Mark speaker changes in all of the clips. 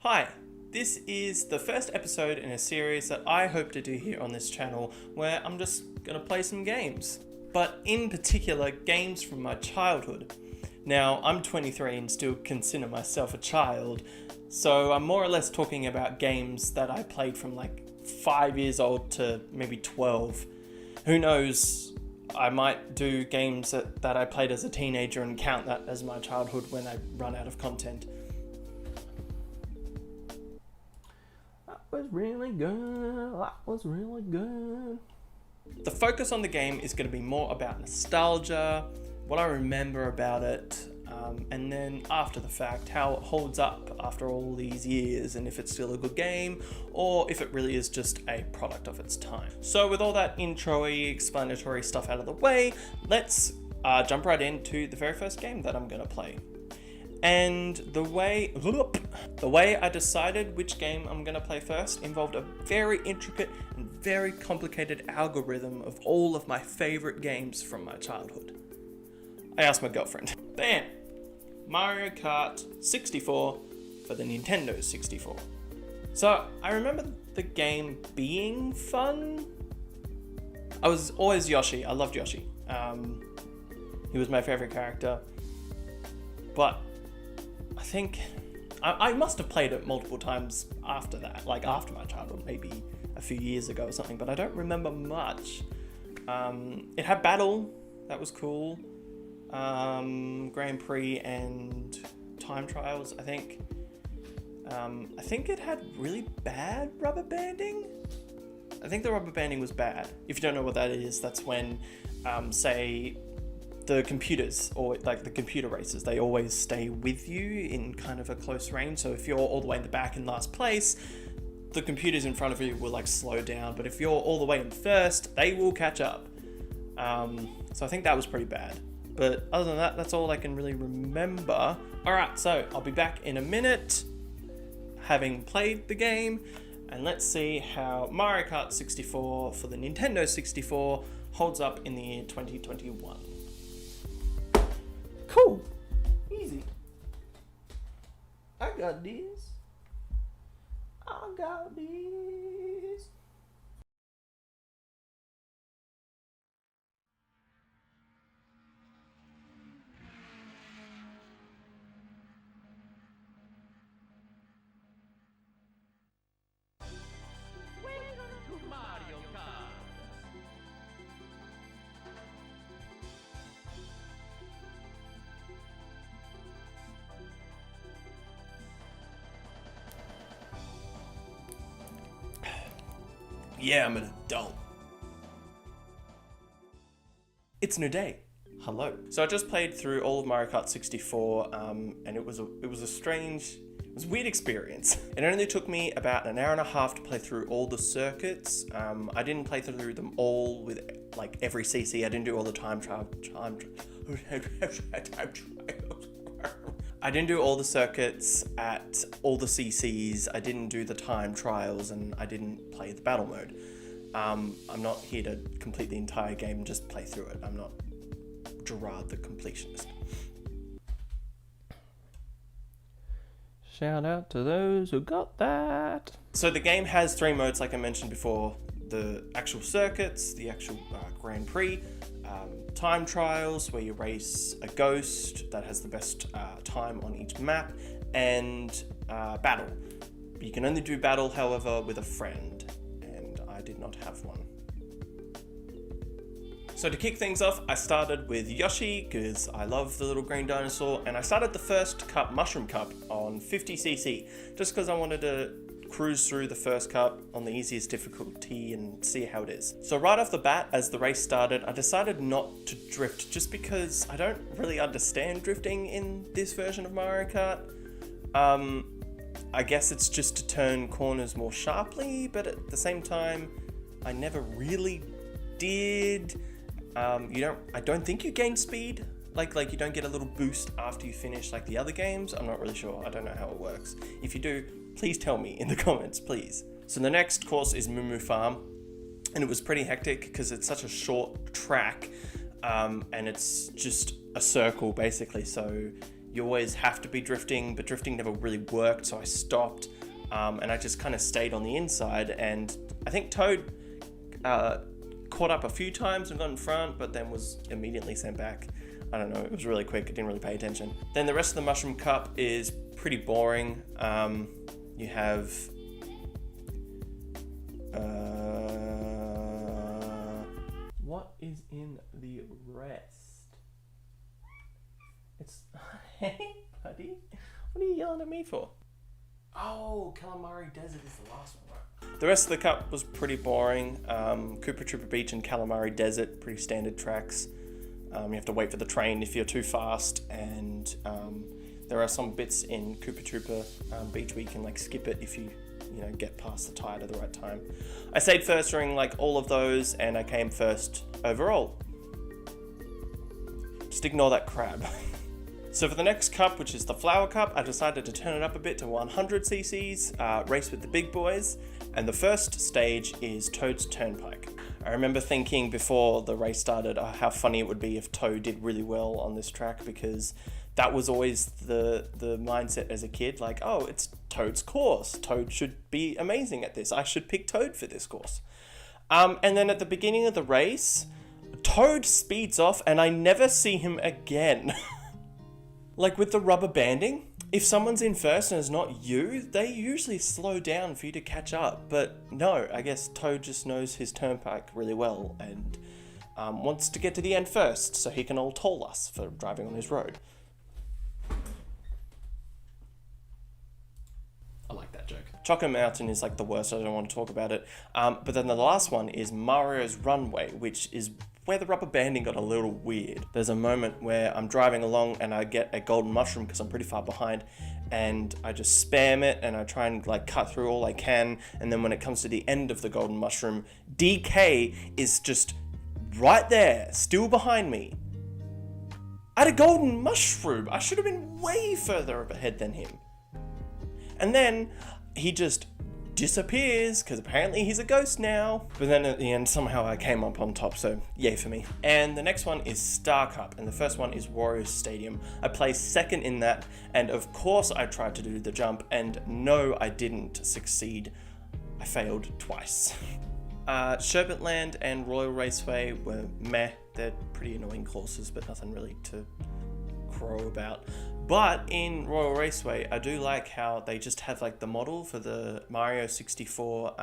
Speaker 1: Hi, this is the first episode in a series that I hope to do here on this channel where I'm just gonna play some games. But in particular, games from my childhood. Now, I'm 23 and still consider myself a child, so I'm more or less talking about games that I played from like 5 years old to maybe 12. Who knows, I might do games that I played as a teenager and count that as my childhood when I run out of content. Was really good. That was really good. The focus on the game is going to be more about nostalgia, what I remember about it, and then after the fact, how it holds up after all these years, and if it's still a good game, or if it really is just a product of its time. So with all that intro-y, explanatory stuff out of the way, let's jump right into the very first game that I'm going to play. And the way I decided which game I'm going to play first involved a very intricate and very complicated algorithm of all of my favorite games from my childhood. I asked my girlfriend. Bam! Mario Kart 64 for the Nintendo 64. So I remember the game being fun. I was always Yoshi. I loved Yoshi. He was my favorite character. But I think I must have played it multiple times after that, like after my childhood, maybe a few years ago or something, but I don't remember much. It had battle, that was cool. Grand Prix and time trials, I think. I think it had really bad rubber banding. I think the rubber banding was bad. If you don't know what that is, that's when, say, the computers, or like the computer races, they always stay with you in kind of a close range. So if you're all the way in the back in last place, the computers in front of you will like slow down, but if you're all the way in first, they will catch up. So I think that was pretty bad, but other than that, that's all I can really remember. All right, so I'll be back in a minute having played the game, and let's see how Mario Kart 64 for the Nintendo 64 holds up in the year 2021. Cool. Easy. I got this. I got this.
Speaker 2: Welcome to Mario Kart.
Speaker 1: Yeah, I'm an adult. It's a new day. Hello. So I just played through all of Mario Kart 64, and it was a weird experience. It only took me about an hour and a half to play through all the circuits. I didn't play through them all with like every CC. I didn't do all the time trials. I didn't do all the circuits at all the CCs, I didn't do the time trials, and I didn't play the battle mode. I'm not here to complete the entire game and just play through it. I'm not Gerard the completionist. Shout out to those who got that. So the game has 3 modes like I mentioned before. The actual circuits, the actual Grand Prix, time trials where you race a ghost that has the best time on each map, and battle. You can only do battle, however, with a friend, and I did not have one. So to kick things off, I started with Yoshi because I love the little green dinosaur, and I started the first cup, Mushroom Cup, on 50cc, just because I wanted to cruise through the first cup on the easiest difficulty and see how it is. So right off the bat, as the race started, I decided not to drift just because I don't really understand drifting in this version of Mario Kart. I guess it's just to turn corners more sharply, but at the same time, I never really did. I don't think you gain speed. Like you don't get a little boost after you finish like the other games. I'm not really sure. I don't know how it works. If you do, please tell me in the comments, please. So the next course is Moo Moo Farm, and it was pretty hectic because it's such a short track, and it's just a circle basically. So you always have to be drifting, but drifting never really worked, so I stopped, and I just kind of stayed on the inside, and I think Toad caught up a few times and got in front, but then was immediately sent back. I don't know, it was really quick, I didn't really pay attention. Then the rest of the Mushroom Cup is pretty boring. You have what is in the rest? It's hey buddy, what are you yelling at me for? Oh, Calamari Desert is the last one, right? The rest of the cup was pretty boring. Koopa Troopa Beach and Calamari Desert, pretty standard tracks. You have to wait for the train if you're too fast, and there are some bits in Koopa Troopa Beach where you can like skip it if you get past the tide at the right time. I stayed first during like all of those, and I came first overall. Just ignore that crab. So for the next cup, which is the Flower Cup, I decided to turn it up a bit to 100 cc's, race with the big boys, and the first stage is Toad's Turnpike. I remember thinking before the race started how funny it would be if Toad did really well on this track, because that was always the mindset as a kid, like, oh, it's Toad's course. Toad should be amazing at this. I should pick Toad for this course. And then at the beginning of the race, Toad speeds off and I never see him again. Like with the rubber banding, if someone's in first and it's not you, they usually slow down for you to catch up. But no, I guess Toad just knows his turnpike really well and wants to get to the end first so he can all toll us for driving on his road. I like that joke. Choco Mountain is like the worst, I don't want to talk about it. But then the last one is Mario's Runway, which is where the rubber banding got a little weird. There's a moment where I'm driving along and I get a golden mushroom because I'm pretty far behind, and I just spam it and I try and like cut through all I can, and then when it comes to the end of the golden mushroom, DK is just right there, still behind me. I had a golden mushroom. I should have been way further ahead than him. And then he just disappears because apparently he's a ghost now. But then at the end, somehow I came up on top, so yay for me. And the next one is Star Cup, and the first one is Warriors Stadium. I placed second in that, and of course I tried to do the jump, and no, I didn't succeed. I failed twice. Sherbetland and Royal Raceway were meh. They're pretty annoying courses, but nothing really to crow about. But in Royal Raceway, I do like how they just have like the model for the Mario 64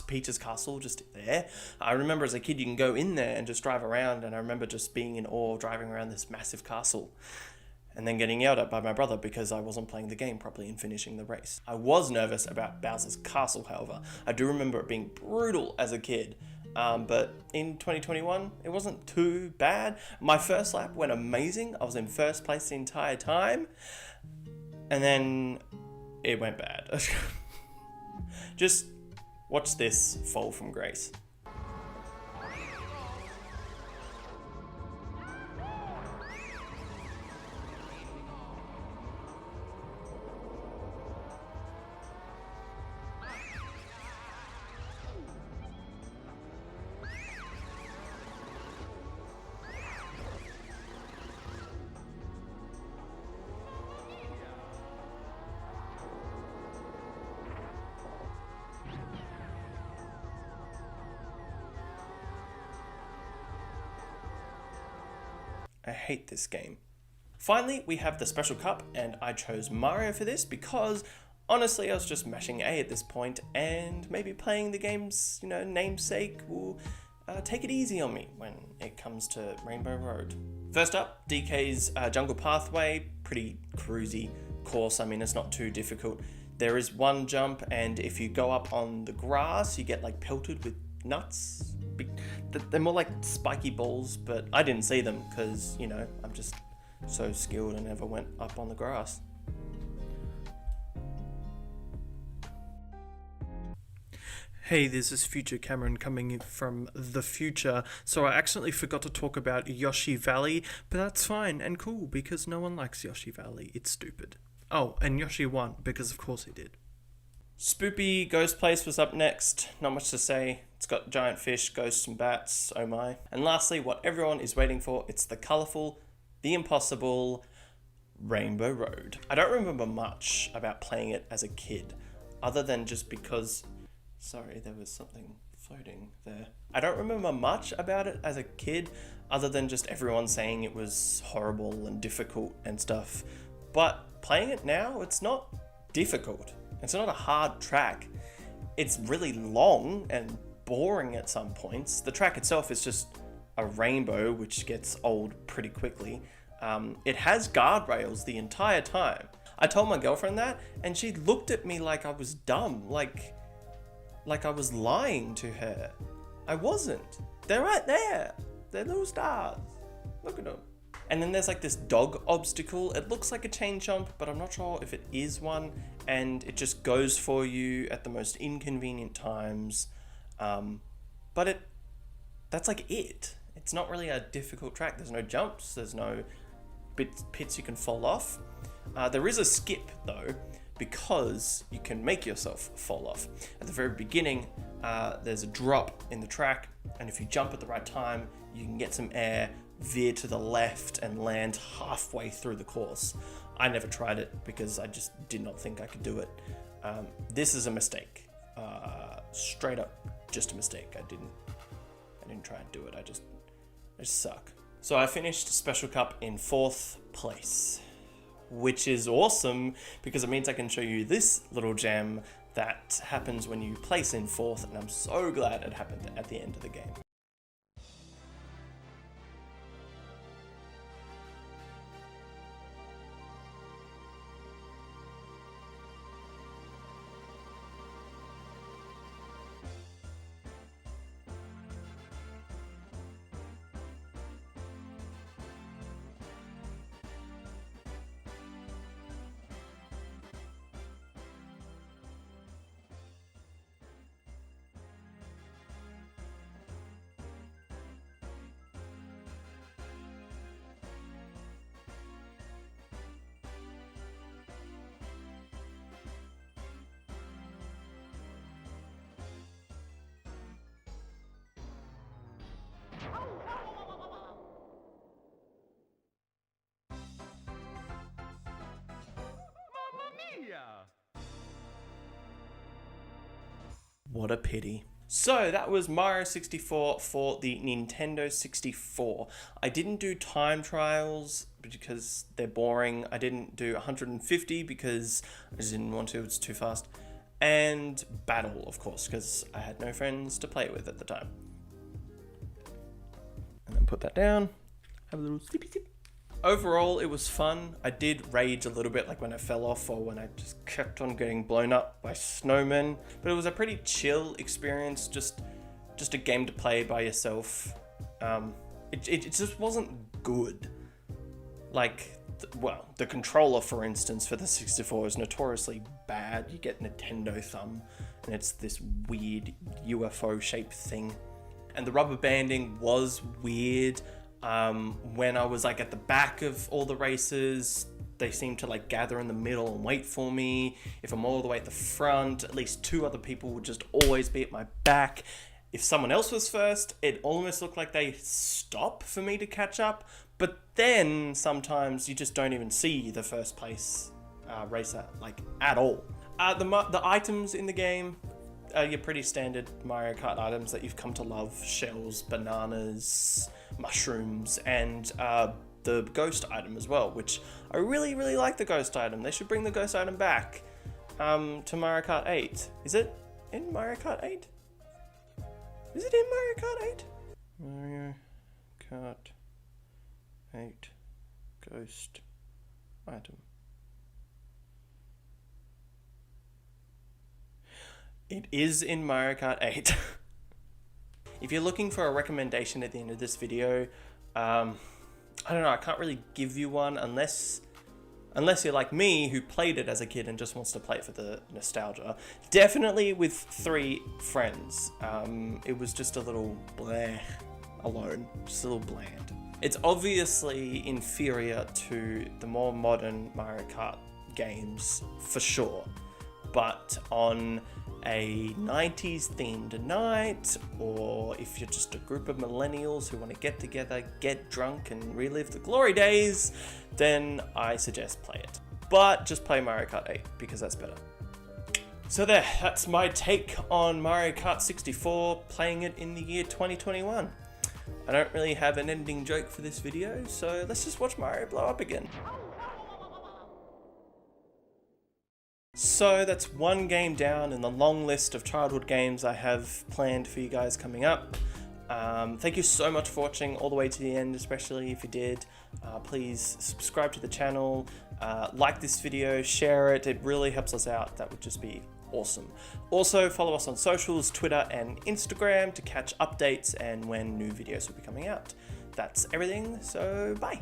Speaker 1: Peach's Castle just there. I remember as a kid you can go in there and just drive around, and I remember just being in awe driving around this massive castle and then getting yelled at by my brother because I wasn't playing the game properly and finishing the race. I was nervous about Bowser's Castle, however. I do remember it being brutal as a kid. But in 2021, it wasn't too bad. My first lap went amazing. I was in first place the entire time. And then it went bad. Just watch this fall from grace. I hate this game. Finally, we have the Special Cup, and I chose Mario for this because honestly I was just mashing A at this point, and maybe playing the game's namesake will take it easy on me when it comes to Rainbow Road. First up, DK's Jungle Pathway, pretty cruisy course. I mean, it's not too difficult. There is one jump, and if you go up on the grass, you get like pelted with nuts. They're more like spiky balls, but I didn't see them because, I'm just so skilled and never went up on the grass. Hey, this is Future Cameron coming in from the future. So I accidentally forgot to talk about Yoshi Valley, but that's fine and cool because no one likes Yoshi Valley. It's stupid. Oh, and Yoshi won because of course he did. Spoopy Ghost Place was up next. Not much to say. It's got giant fish, ghosts and bats, oh my. And lastly, what everyone is waiting for, it's the colourful, the impossible, Rainbow Road. I don't remember much about playing it as a kid, other than just because... Sorry, there was something floating there. I don't remember much about it as a kid, other than just everyone saying it was horrible and difficult and stuff. But playing it now, it's not difficult. It's not a hard track. It's really long and boring at some points. The track itself is just a rainbow, which gets old pretty quickly. It has guardrails the entire time. I told my girlfriend that, and she looked at me like I was dumb, like I was lying to her. I wasn't. They're right there. They're little stars. Look at them. And then there's like this dog obstacle. It looks like a chain jump, but I'm not sure if it is one. And it just goes for you at the most inconvenient times. But that's like it. It's not really a difficult track. There's no jumps. There's no pits you can fall off. There is a skip though, because you can make yourself fall off. At the very beginning, there's a drop in the track, and if you jump at the right time, you can get some air, veer to the left, and land halfway through the course. I never tried it because I just did not think I could do it. This is a mistake. Straight up, just a mistake. I didn't try and do it. I just suck. So I finished Special Cup in 4th place, which is awesome because it means I can show you this little gem that happens when you place in 4th, and I'm so glad it happened at the end of the game. What a pity. So that was Mario 64 for the Nintendo 64. I didn't do time trials because they're boring. I didn't do 150 because I just didn't want to, it's too fast. And battle, of course, because I had no friends to play with at the time. And then put that down, have a little sippy sip. Overall, it was fun. I did rage a little bit, like when I fell off or when I just kept on getting blown up by snowmen. But it was a pretty chill experience, just a game to play by yourself. It just wasn't good. Like, the controller, for instance, for the 64 is notoriously bad. You get Nintendo thumb, and it's this weird UFO-shaped thing. And the rubber banding was weird. When I was like at the back of all the races, they seemed to like gather in the middle and wait for me. If I'm all the way at the front, at least 2 other people would just always be at my back. If someone else was first, it almost looked like they stop for me to catch up. But then sometimes you just don't even see the first place racer like at all. The items in the game are your pretty standard Mario Kart items that you've come to love: shells, bananas, mushrooms, and the ghost item as well, which I really like the ghost item. They should bring the ghost item back to Mario Kart 8. Is it in Mario Kart 8? Is it in Mario Kart 8? Mario Kart 8 ghost item. It is in Mario Kart 8. If you're looking for a recommendation at the end of this video, I don't know, I can't really give you one unless you're like me, who played it as a kid and just wants to play it for the nostalgia. Definitely with 3 friends. It was just a little bleh alone, just a little bland. It's obviously inferior to the more modern Mario Kart games, for sure. But on a 90s themed night, or if you're just a group of millennials who want to get together, get drunk, and relive the glory days, then I suggest play it. But just play Mario Kart 8 because that's better. So that's my take on Mario Kart 64, playing it in the year 2021. I don't really have an ending joke for this video, so let's just watch Mario blow up again. So that's one game down in the long list of childhood games I have planned for you guys coming up. Thank you so much for watching all the way to the end, especially if you did. Please subscribe to the channel, like this video, share it. It really helps us out. That would just be awesome. Also, follow us on socials, Twitter and Instagram to catch updates and when new videos will be coming out. That's everything, so bye.